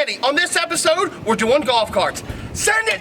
Candy. On this episode, we're doing golf carts. Send it!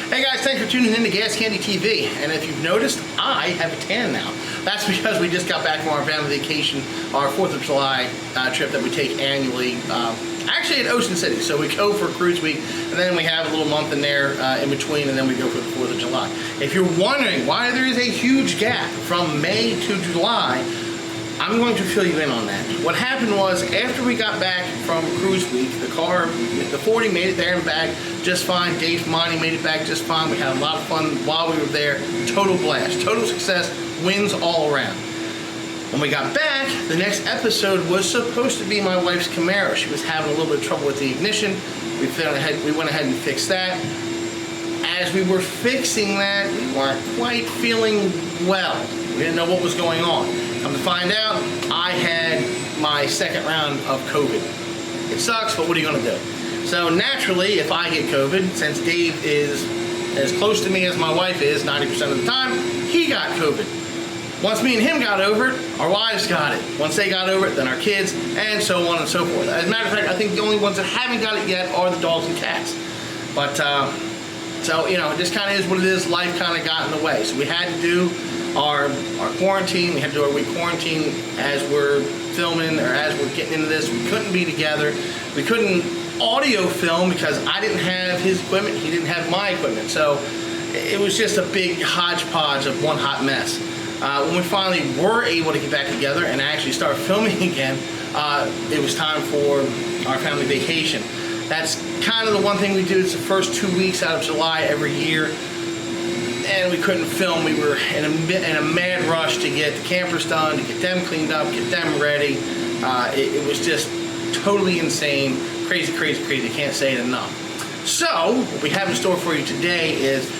Hey guys, thanks for tuning in to Gas Candy TV. And if you've noticed, I have a tan now. That's because we just got back from our family vacation, our 4th of July trip that we take annually, actually at Ocean City. So we go for Cruise Week, and then we have a little month in there in between, and then we go for the 4th of July. If you're wondering why there is a huge gap from May to July, I'm going to fill you in on that. What happened was, after we got back from Cruise Week, the 40 made it there and back just fine. Dave Monty made it back just fine. We had a lot of fun while we were there. Total blast, total success, wins all around. When we got back, the next episode was supposed to be my wife's Camaro. She was having a little bit of trouble with the ignition. We went ahead and fixed that. As we were fixing that, we weren't quite feeling well. We didn't know what was going on. Come to find out, I had my second round of COVID. It sucks, but what are you gonna do? So naturally, if I get COVID, since Dave is as close to me as my wife is 90% of the time, he got COVID. Once me and him got over it, our wives got it. Once they got over it, then our kids, and so on and so forth. As a matter of fact, I think the only ones that haven't got it yet are the dogs and cats. But, so, you know, it just kind of is what it is. Life kind of got in the way. So we had to do our quarantine. We had to do our week quarantine as we're filming, or as we're getting into this. We couldn't be together. We couldn't audio film because I didn't have his equipment, he didn't have my equipment. So it was just a big hodgepodge of one hot mess. When we finally were able to get back together and actually start filming again, it was time for our family vacation. That's kind of the one thing we do. It's the first 2 weeks out of July every year, and we couldn't film. We were in a mad rush to get the campers done, to get them cleaned up, get them ready. It was just totally insane, crazy, crazy, crazy. Can't say it enough. So what we have in store for you today is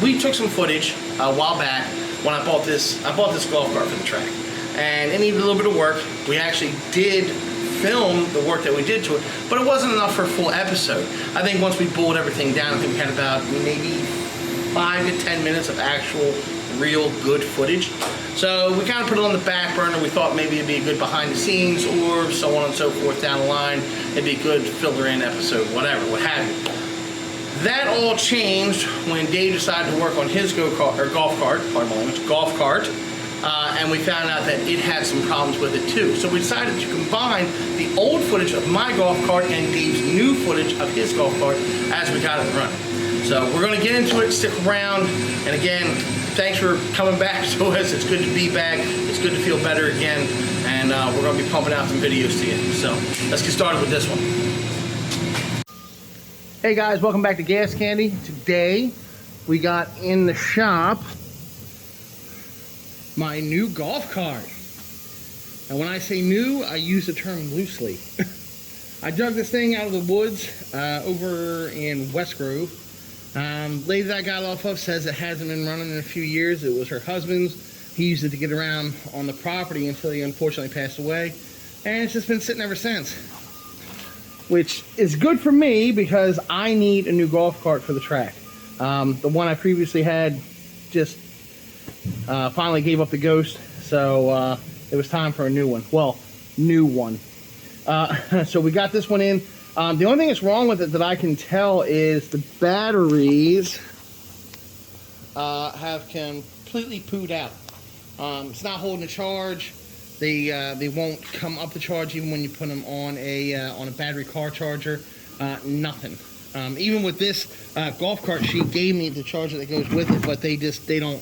we took some footage a while back when I bought this golf cart for the track, and it needed a little bit of work. We actually did film the work that we did to it, but it wasn't enough for a full episode. I think once we boiled everything down, I think we had about maybe 5 to 10 minutes of actual real good footage. So we kind of put it on the back burner. We thought maybe it'd be a good behind the scenes, or so on and so forth down the line. It'd be a good filler in episode, whatever, what have you. That all changed when Dave decided to work on his golf cart, and we found out that it had some problems with it too. So we decided to combine the old footage of my golf cart and Dave's new footage of his golf cart as we got it running. So we're going to get into it, stick around, and again, thanks for coming back to us. It's good to be back. It's good to feel better again, and we're going to be pumping out some videos to you. So let's get started with this one. Hey guys, welcome back to Gas Candy. Today we got in the shop my new golf cart. And when I say new, I use the term loosely. I dug this thing out of the woods over in West Grove. Lady that I got it off of says it hasn't been running in a few years. It was her husband's. He used it to get around on the property until he unfortunately passed away. And it's just been sitting ever since. Which is good for me because I need a new golf cart for the track. The one I previously had just finally gave up the ghost. So it was time for a new one. Well, new one. So we got this one in. The only thing that's wrong with it that I can tell is the batteries have completely pooed out. It's not holding a charge. They won't come up the charge even when you put them on a battery car charger. Nothing. Even with this golf cart, she gave me the charger that goes with it, but they don't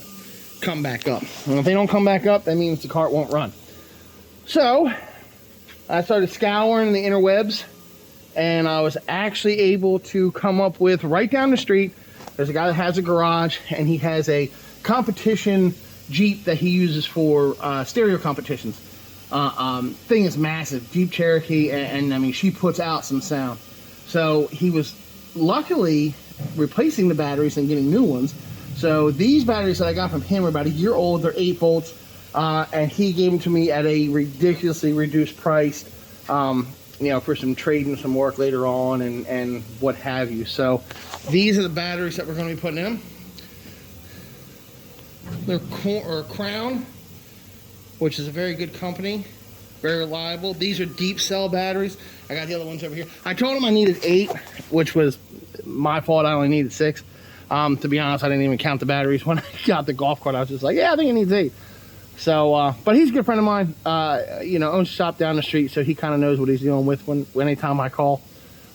come back up. And if they don't come back up, that means the cart won't run. So I started scouring the interwebs, and I was actually able to come up with, right down the street, there's a guy that has a garage, and he has a competition Jeep that he uses for stereo competitions. thing is massive, Jeep Cherokee, and I mean, she puts out some sound. So he was luckily replacing the batteries and getting new ones. So these batteries that I got from him are about a year old. They're 8 volts, and he gave them to me at a ridiculously reduced price, you know, for some trading, some work later on, and what have you. So these are the batteries that we're going to be putting in. They're Crown, which is a very good company, very reliable. These are deep cell batteries. I got the other ones over here. I told him I needed 8, which was my fault. I only needed 6. To be honest, I didn't even count the batteries when I got the golf cart. I was just like, yeah, I think it needs 8. So, but he's a good friend of mine. You know, owns a shop down the street, so he kind of knows what he's dealing with anytime I call.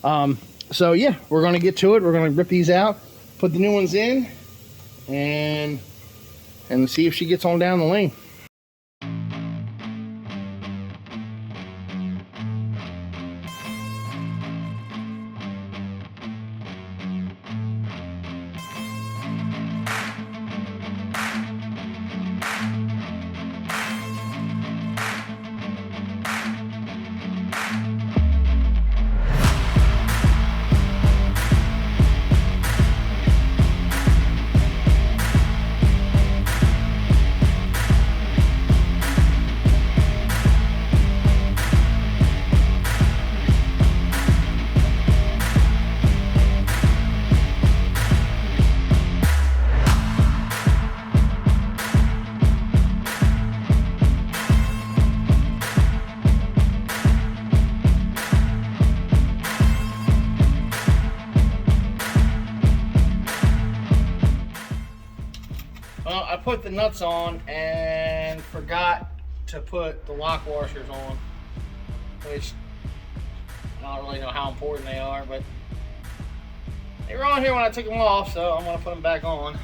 So yeah, we're gonna get to it. We're gonna rip these out, put the new ones in, and see if she gets on down the lane. Well, I put the nuts on and forgot to put the lock washers on, which I don't really know how important they are, but they were on here when I took them off, so I'm going to put them back on.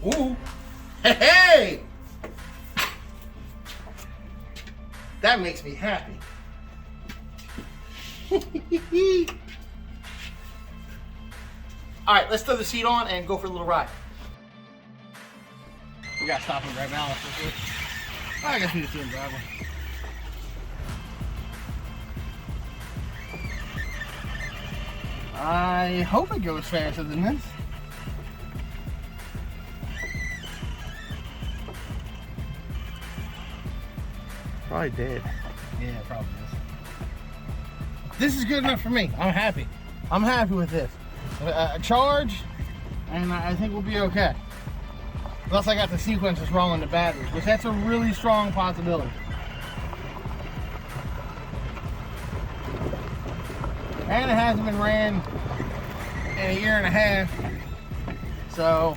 Ooh. Hey! That makes me happy. Alright, let's throw the seat on and go for a little ride. We gotta stop and grab balance real quick. I guess we just do the driveway. I hope it goes faster than this. Probably dead. Yeah, it probably is. This is good enough for me. I'm happy. I'm happy with this. A charge, and I think we'll be okay. Unless I got the sequences wrong on the batteries, which that's a really strong possibility. And it hasn't been ran in a year and a half, so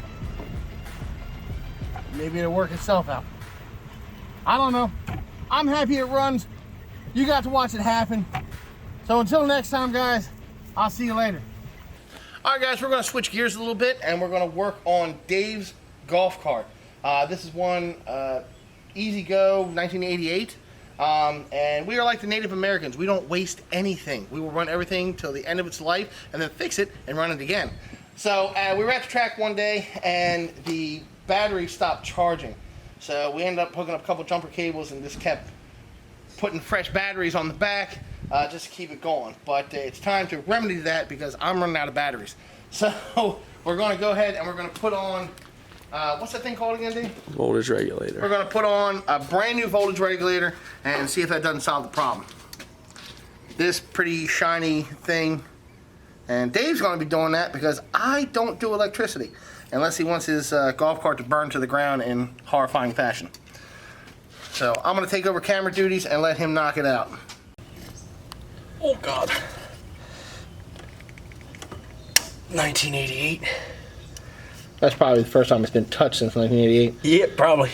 maybe it'll work itself out. I don't know. I'm happy it runs. You got to watch it happen. So until next time, guys, I'll see you later. All right, guys, we're going to switch gears a little bit, and we're going to work on Dave's golf cart. This is one Easy Go 1988. And we are like the Native Americans. We don't waste anything. We will run everything till the end of its life and then fix it and run it again. So we were at the track one day, and the battery stopped charging. So we ended up hooking up a couple jumper cables and just kept putting fresh batteries on the back just to keep it going. But it's time to remedy that because I'm running out of batteries. So we're going to go ahead and we're going to put on, what's that thing called again, Dave? Voltage regulator. We're going to put on a brand new voltage regulator and see if that doesn't solve the problem. This pretty shiny thing, and Dave's going to be doing that because I don't do electricity unless he wants his golf cart to burn to the ground in horrifying fashion. So I'm going to take over camera duties and let him knock it out. Oh God. 1988. That's probably the first time it's been touched since 1988. Yeah, probably.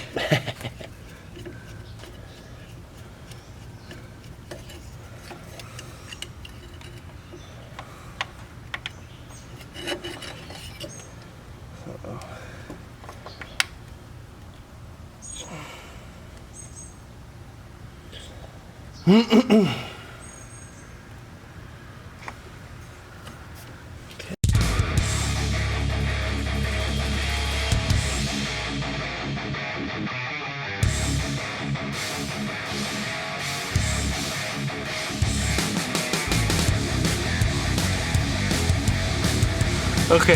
Okay,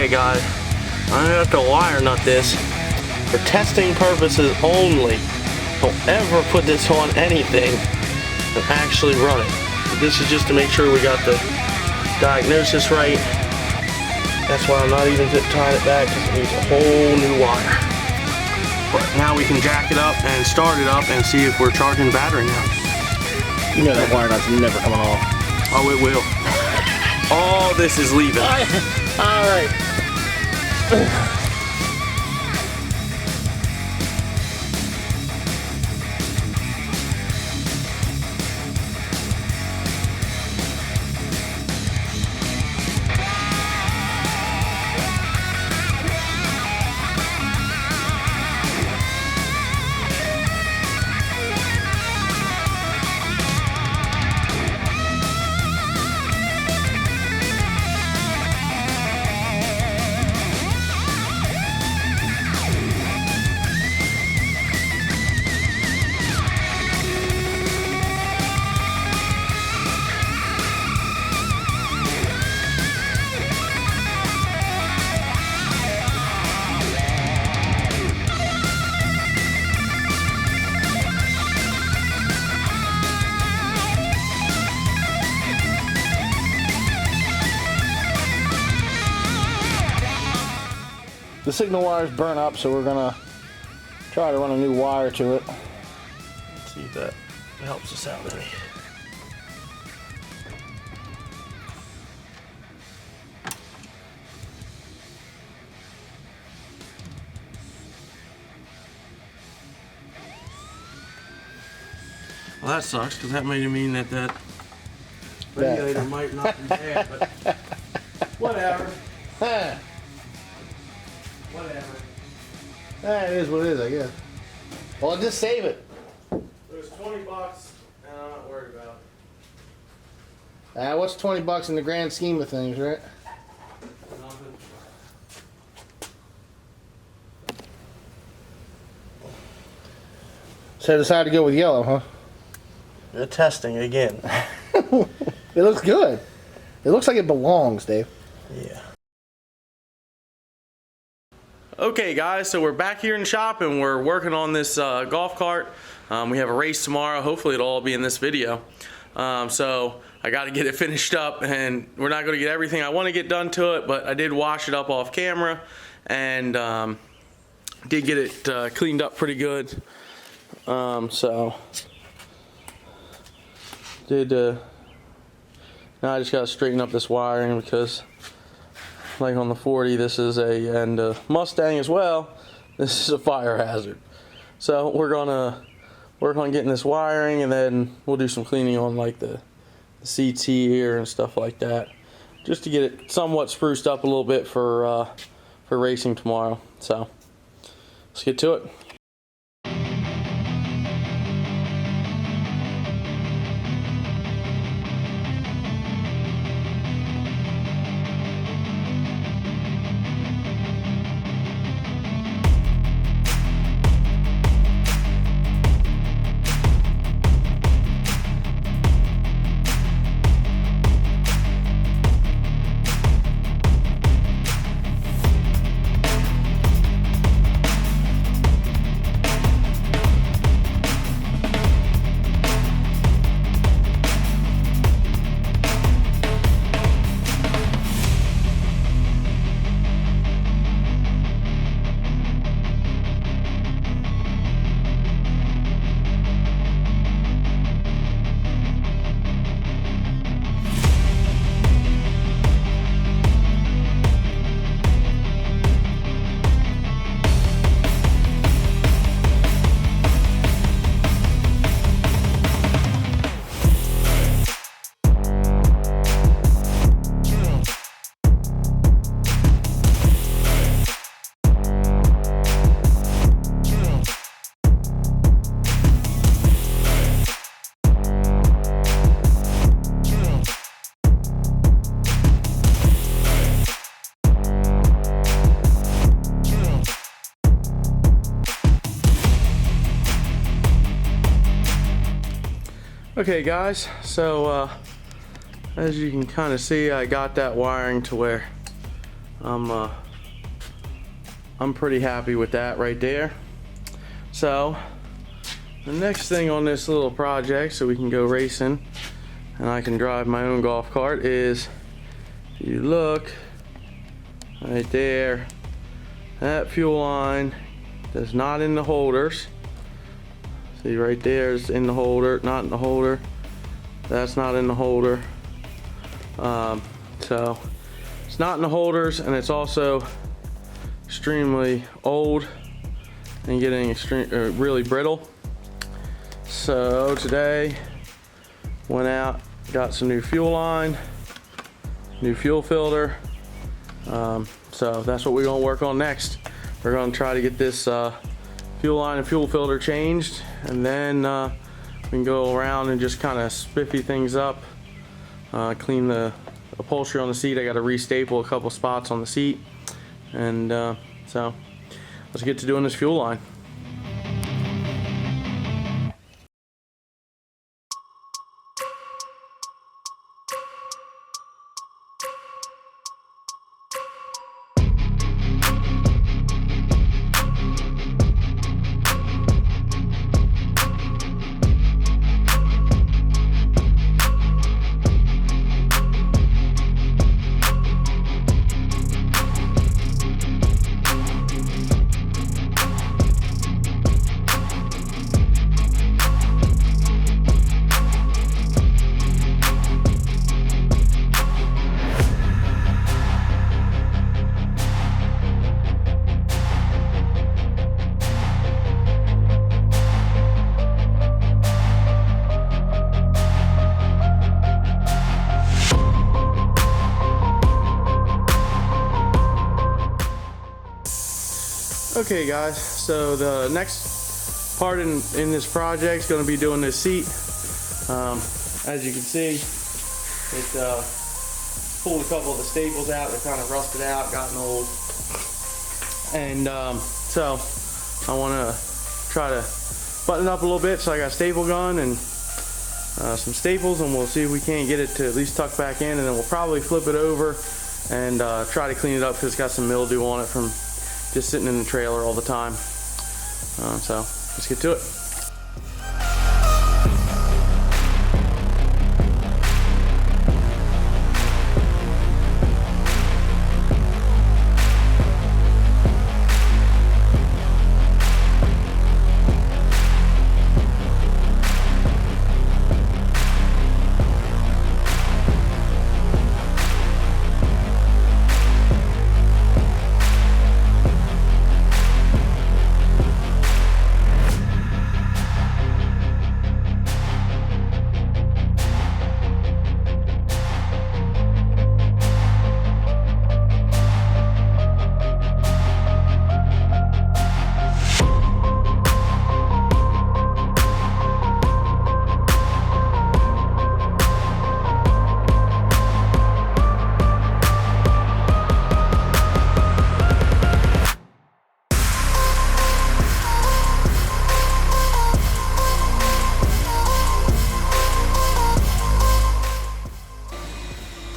guys, I have to wire nut this for testing purposes only. Don't ever put this on anything and actually run it. This is just to make sure we got the diagnosis right. That's why I'm not even tying it back, because it needs a whole new wire. But now we can jack it up and start it up and see if we're charging battery now. You know that wire nut's never coming off. Oh, it will. All this is leaving. All right. The signal wire's burnt up, so we're gonna try to run a new wire to it. Let's see if that helps us out any. Well, that sucks, because that may mean that regulator might not be bad, but whatever. Whatever. It is what it is, I guess. Well, just save it. It was $20, and I'm not worried about it. What's $20 in the grand scheme of things, right? Nothing. So I decided to go with yellow, huh? They're testing again. It looks good. It looks like it belongs, Dave. Yeah. Okay guys, so we're back here in the shop and we're working on this golf cart. We have a race tomorrow. Hopefully it'll all be in this video. So I got to get it finished up, and we're not going to get everything I want to get done to it, but I did wash it up off camera and did get it cleaned up pretty good. So now I just got to straighten up this wiring, because like on the 40, this is and Mustang as well, this is a fire hazard. So we're gonna work on getting this wiring, and then we'll do some cleaning on like the seats here and stuff like that, just to get it somewhat spruced up a little bit for racing tomorrow. So let's get to it. Okay guys, so as you can kind of see, I got that wiring to where I'm pretty happy with that right there. So the next thing on this little project, so we can go racing and I can drive my own golf cart, is if you look right there, that fuel line is not in the holders. See right there is in the holder, not in the holder. That's not in the holder. So it's not in the holders, and it's also extremely old and getting really brittle. So today went out, got some new fuel line, new fuel filter. So that's what we're gonna work on next. We're gonna try to get this fuel line and fuel filter changed, and then we can go around and just kind of spiffy things up, clean the upholstery on the seat. I got to restaple a couple spots on the seat, and so let's get to doing this fuel line. Okay guys, so the next part in this project is going to be doing this seat. As you can see, it pulled a couple of the staples out. They're kind of rusted out, gotten old, and so I want to try to button it up a little bit. So I got a staple gun and some staples, and we'll see if we can't get it to at least tuck back in, and then we'll probably flip it over and try to clean it up because it's got some mildew on it from just sitting in the trailer all the time. So let's get to it.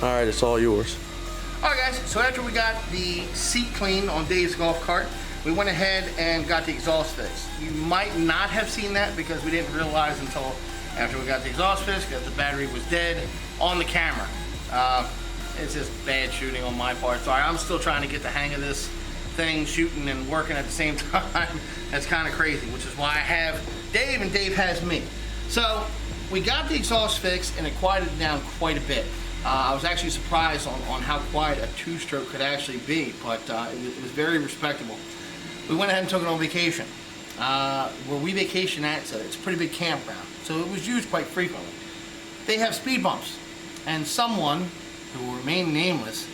All right, it's all yours. All right, guys, so after we got the seat cleaned on Dave's golf cart, we went ahead and got the exhaust fixed. You might not have seen that because we didn't realize until after we got the exhaust fixed that the battery was dead on the camera. It's just bad shooting on my part. Sorry, I'm still trying to get the hang of this thing, shooting and working at the same time. That's kind of crazy, which is why I have Dave and Dave has me. So we got the exhaust fixed and it quieted down quite a bit. I was actually surprised on how quiet a two-stroke could actually be, but it was very respectable. We went ahead and took it on vacation. Where we vacation at, so it's a pretty big campground, so it was used quite frequently. They have speed bumps, and someone, who will remain nameless,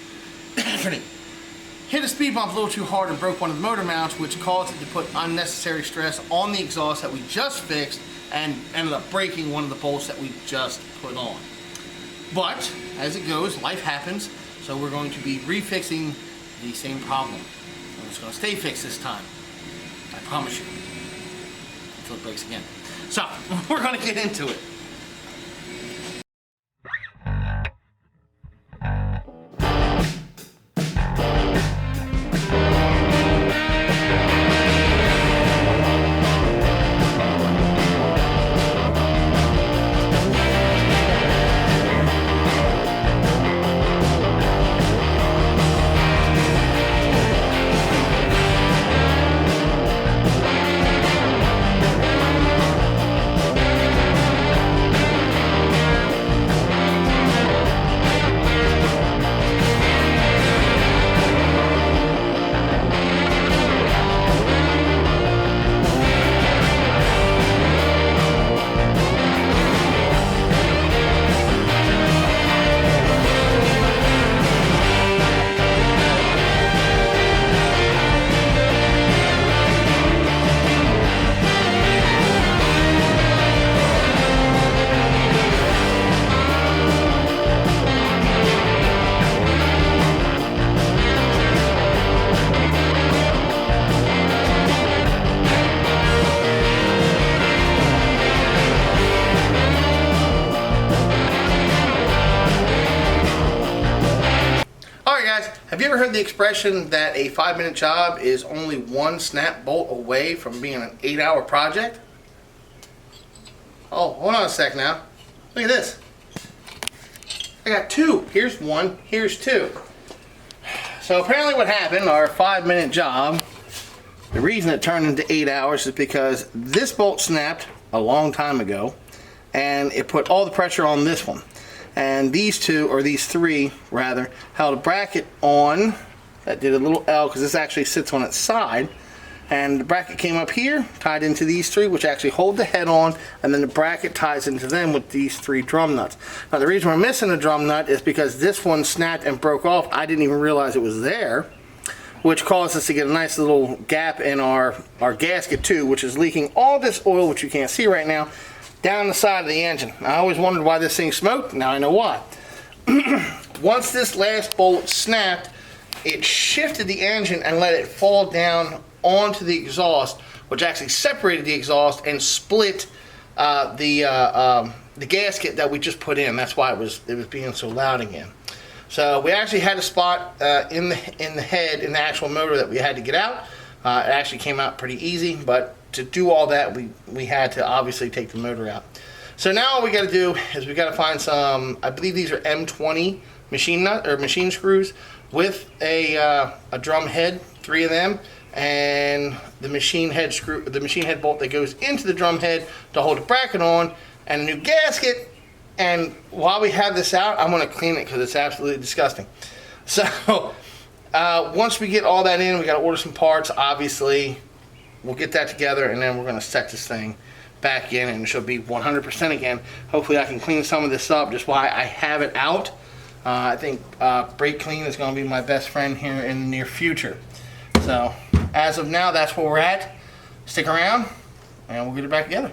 hit a speed bump a little too hard and broke one of the motor mounts, which caused it to put unnecessary stress on the exhaust that we just fixed and ended up breaking one of the bolts that we just put on. But, as it goes, life happens, so we're going to be refixing the same problem. And it's going to stay fixed this time. I promise you. Until it breaks again. So, we're going to get into it. ever heard the expression that a 5-minute job is only one snap bolt away from being an 8-hour project? Oh, hold on a sec now. Look at this. I got 2. Here's 1, here's 2. So apparently what happened, our 5-minute job, the reason it turned into 8 hours is because this bolt snapped a long time ago, and it put all the pressure on this one. And these 2, or these 3 rather, held a bracket on that did a little L, because this actually sits on its side. And the bracket came up here, tied into these 3, which actually hold the head on, and then the bracket ties into them with these 3 drum nuts. Now the reason we're missing a drum nut is because this one snapped and broke off. I didn't even realize it was there, which caused us to get a nice little gap in our gasket too, which is leaking all this oil, which you can't see right now, down the side of the engine. I always wondered why this thing smoked. Now I know why. Once this last bolt snapped, it shifted the engine and let it fall down onto the exhaust, which actually separated the exhaust and split the gasket that we just put in. That's why it was being so loud again. So we actually had a spot in the head, in the actual motor, that we had to get out. It actually came out pretty easy, but to do all that, we had to obviously take the motor out. So now all we got to do is we got to find some, I believe these are M20 machine screws with a drum head, 3 of them, and the machine head bolt that goes into the drum head to hold the bracket on, and a new gasket. And while we have this out, I'm going to clean it because it's absolutely disgusting. So once we get all that in, we got to order some parts. Obviously, we'll get that together, and then we're going to set this thing back in, and it should be 100% again. Hopefully I can clean some of this up just while I have it out. I think brake clean is going to be my best friend here in the near future. So as of now, that's where we're at. Stick around, and we'll get it back together.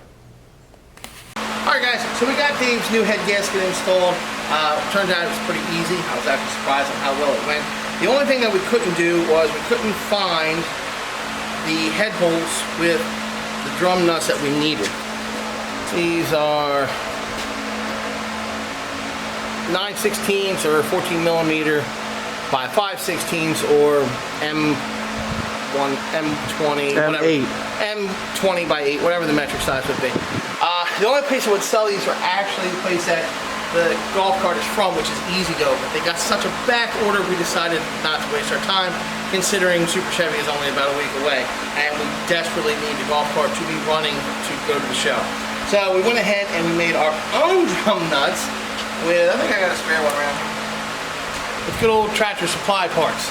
Alright guys, so we got Dave's new head gasket installed. Turns out it was pretty easy. I was actually surprised on how well it went. The only thing that we couldn't do was we couldn't find the head bolts with the drum nuts that we needed. These are 9/16 or 14 millimeter by 5/16 or M20, whatever. M8. M20 by 8, whatever the metric size would be. The only place that would sell these are actually the place that the golf cart is from, which is E-Z-GO, but they got such a back order we decided not to waste our time, considering Super Chevy is only about a week away, and we desperately need the golf cart to be running to go to the show. So we went ahead and we made our own drum nuts with, I think I got a spare one around here, with good old Tractor Supply parts.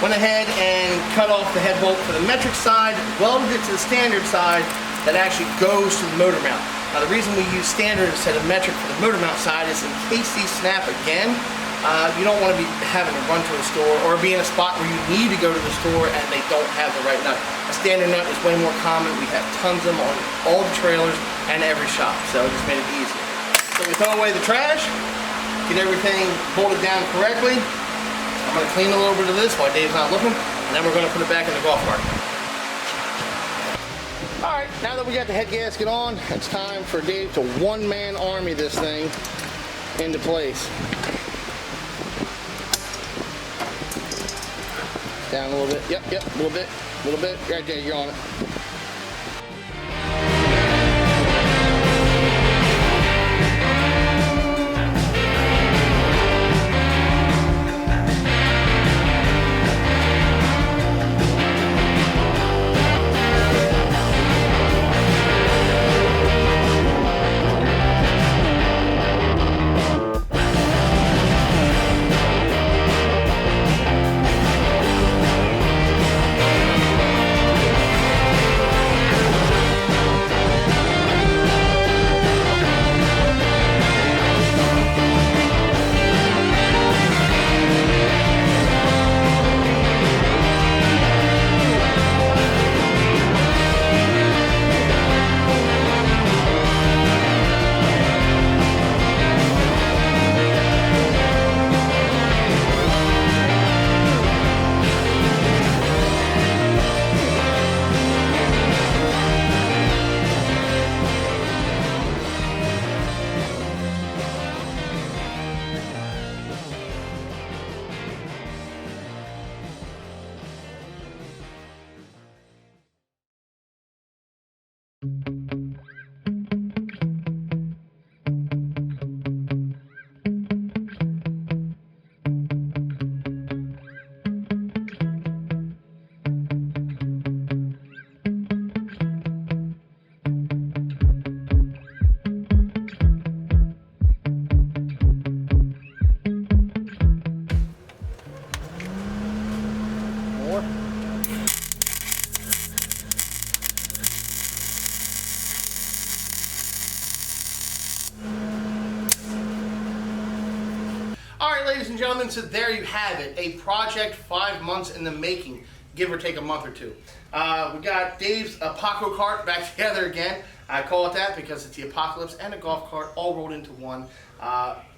Went ahead and cut off the head bolt for the metric side, welded it to the standard side that actually goes to the motor mount. Now the reason we use standard instead of metric for the motor mount side is in case these snap again, you don't want to be having to run to a store or be in a spot where you need to go to the store and they don't have the right nut. A standard nut is way more common. We have tons of them on all the trailers and every shop, so it just made it easier. So we throw away the trash, get everything bolted down correctly. I'm going to clean a little bit of this while Dave's not looking, and then we're going to put it back in the golf cart. Alright, now that we got the head gasket on, it's time for Dave to one-man army this thing into place. Down a little bit. Yep, a little bit. Right there, you're on it. More. All right, ladies and gentlemen, so there you have it. A project 5 months in the making, give or take a month or two. We got Dave's Apoco cart back together again. I call it that because it's the Apocalypse and a golf cart all rolled into one.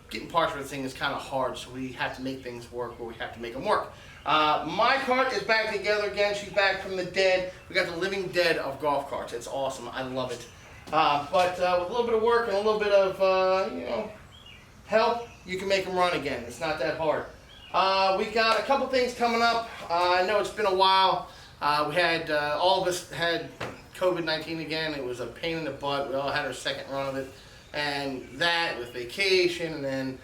Getting parts for the thing is kind of hard, so we have to make things work where we have to make them work. My cart is back together again. She's back from the dead. We got the living dead of golf carts. It's awesome. I love it. But with a little bit of work and a little bit of, help, you can make them run again. It's not that hard. We got a couple things coming up. I know it's been a while. We had, all of us had COVID-19 again. It was a pain in the butt. We all had our second run of it. And that with vacation and then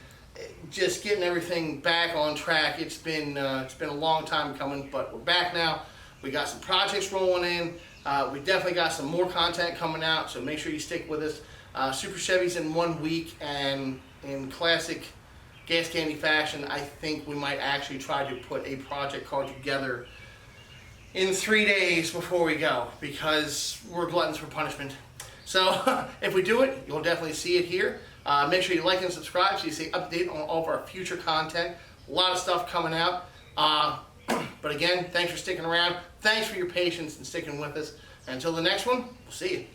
just getting everything back on track. It's been a long time coming, but we're back now. We got some projects rolling in. We definitely got some more content coming out, so make sure you stick with us. Super Chevys in 1 week, and in classic Gas Candy fashion, I think we might actually try to put a project card together in 3 days before we go, because we're gluttons for punishment. So if we do it, you'll definitely see it here. Make sure you like and subscribe so you stay updated on all of our future content. A lot of stuff coming out. But again, thanks for sticking around. Thanks for your patience and sticking with us. And until the next one, we'll see you.